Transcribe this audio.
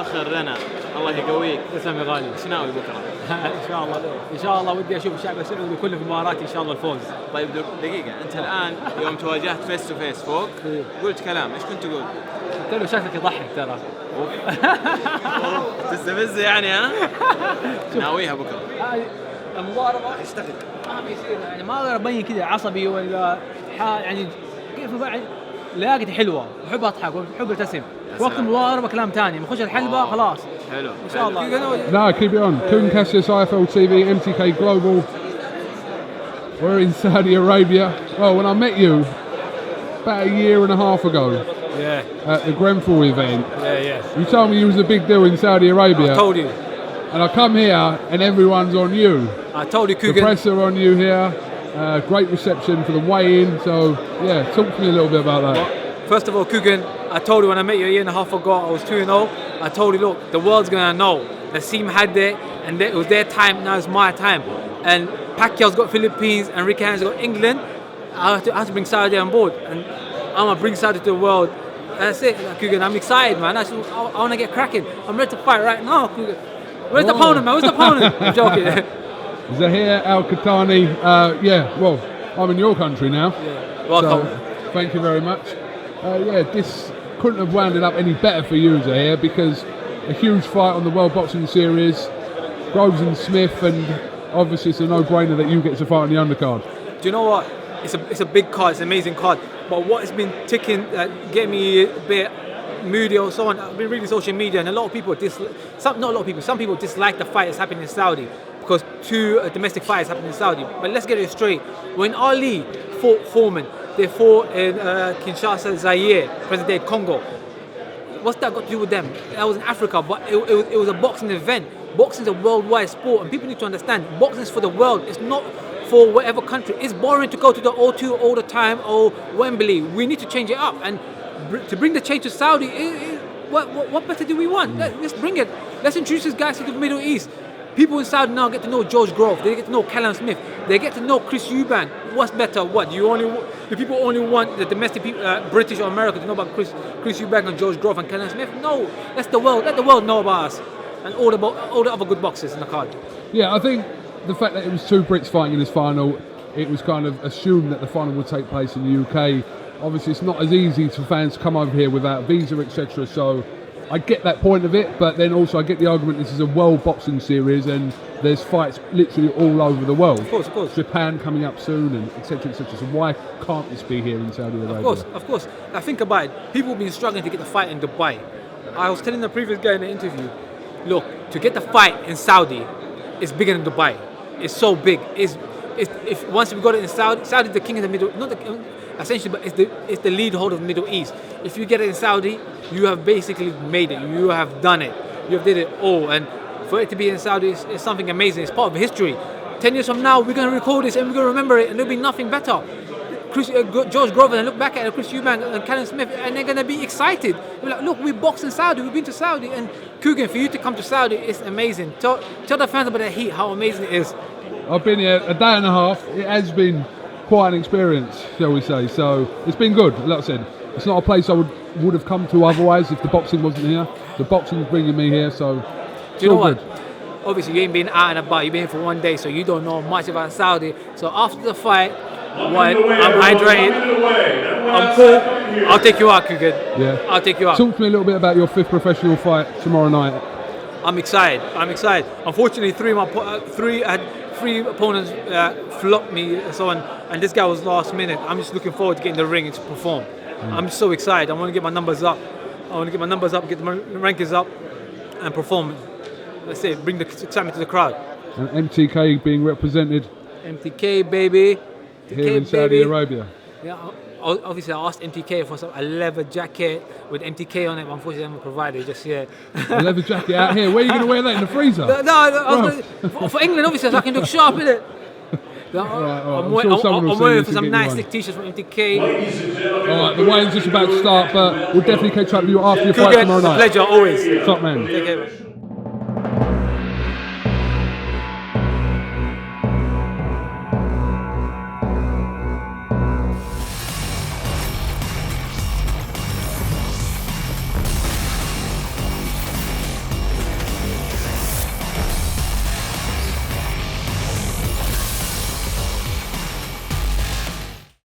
فخر لنا. الله يقويك. تسلم يا غالي. ايش ناوي بكره؟ ان شاء الله ودي اشوف الشعب السعودي كله في الامارات ان شاء الله الفوز. طيب دقيقه، انت الان يوم تواجهت فيس تو فيس فوق قلت كلام، ايش كنت تقول؟ قلت له شكلك يضحك ترى. تستفز يعني ها؟ ناويها بكره. المضاربه اشتغل ما بيصير يعني، ما اقدر ابين كذا عصبي ولا يعني كيف بعد. لياقتي حلوه، بحب اضحك وبحب ابتسم. وقت المضاربه كلام ثاني، بنخش الحلبه خلاص. حلو ان شاء الله. No, keep it on. Kugan Cassius, IFL TV, MTK Global. We're in Saudi Arabia. Well, when I met you about a year and a half ago, at the Grenfell event, you told me you was a big deal in Saudi Arabia. I told you. And I come here and everyone's on you. I told you, Kugan. The press are on you here. Great reception for the weigh-in. So, yeah, talk to me a little bit about that. Well, first of all, Kugan, I told you when I met you a year and a half ago, I was 2-0. I told you, look, the world's going to know. Naseem had it, and it was their time, now it's my time. And Pacquiao's got Philippines, and Ricky Hatton's got England. I have to bring Saudi on board. And I'm going to bring Saudi to the world. That's it, Kugan. I'm excited, man. I want to get cracking. I'm ready to fight right now, Kugan. Where's the opponent, man? Where's the opponent? I'm joking. Zuhayr Al Qahtani. Well, I'm in your country now. Welcome. So, thank you very much. This couldn't have wound it up any better for you, Zuhayr, because a huge fight on the World Boxing Series, Groves and Smith, and obviously it's a no-brainer that you get to fight on the undercard. Do you know what? It's a big card, it's an amazing card. But what has been ticking, getting me a bit moody or so on, I've been reading social media, and a lot of people some people dislike the fight that's happening in Saudi because two domestic fights happened in Saudi. But let's get it straight. When Ali fought Foreman, they fought in Kinshasa, Zaire, present-day Congo. What's that got to do with them? That was in Africa, but it was a boxing event. Boxing is a worldwide sport, and people need to understand, boxing is for the world. It's not for whatever country. It's boring to go to the O2 all the time or Wembley. We need to change it up. And to bring the change to Saudi, what better do we want? Let's bring it. Let's introduce these guys to the Middle East. People in Saudi now get to know George Grove. They get to know Callum Smith. They get to know Chris Eubank. What's better? What do people only want the domestic people, British or America, to know about Chris Eubank and George Grove and Callum Smith? No, that's the world. Let the world know about us and all the other good boxers in the card. Yeah, I think the fact that it was two Brits fighting in this final, it was kind of assumed that the final would take place in the UK. Obviously, it's not as easy for fans to come over here without visa, etc. So I get that point of it, but then also I get the argument this is a world boxing series and there's fights literally all over the world. Of course. Japan coming up soon, and etc. etc. So why can't this be here in Saudi Arabia? Of course. Now think about it. People have been struggling to get the fight in Dubai. I was telling the previous guy in the interview, look, to get the fight in Saudi, it's bigger than Dubai. It's so big. If once we got it in Saudi's the king of the middle, not the essentially, but it's the lead holder of the Middle East. If you get it in Saudi, you have basically made it. You have done it. You have did it all. And for it to be in Saudi is something amazing. It's part of history. 10 years from now, we're going to record this and we're going to remember it, and there'll be nothing better. George Grover and look back at Chris Eubank and Callum Smith, and they're going to be excited. They're like, look, we boxed in Saudi. We've been to Saudi. And Kugan, for you to come to Saudi, it's amazing. Tell the fans about the heat, how amazing it is. I've been here a day and a half. It has been quite an experience, shall we say. So it's been good. Like I said, it's not a place I would have come to otherwise if the boxing wasn't here. The boxing's bringing me here, so do you know what? Obviously, you ain't been out and about. You've been here for one day, so you don't know much about Saudi. So after the fight, I'm hydrated, I'm cool. I'll take you out, Kugan. Yeah, I'll take you out. Talk to me a little bit about your 5th professional fight tomorrow night. I'm excited. Unfortunately, three opponents flopped me and so on, and this guy was last minute. I'm just looking forward to getting in the ring and to perform. I'm just so excited. I want to get my numbers up. Get my rankings up, and perform. Let's say, bring the excitement to the crowd. And MTK being represented. MTK, baby. Here in Saudi Arabia. Yeah, obviously I asked MTK for a leather jacket with MTK on it, but unfortunately I haven't provided just yet. A leather jacket out here? Where are you going to wear that, in the freezer? For England, obviously, so I can look sharp, innit? I'm waiting for some nice thick t-shirts from MTK. Alright, the weigh-in's just about to start, but we'll definitely catch up with you after your fight tomorrow night. Pleasure, always. Top man. Take care, man.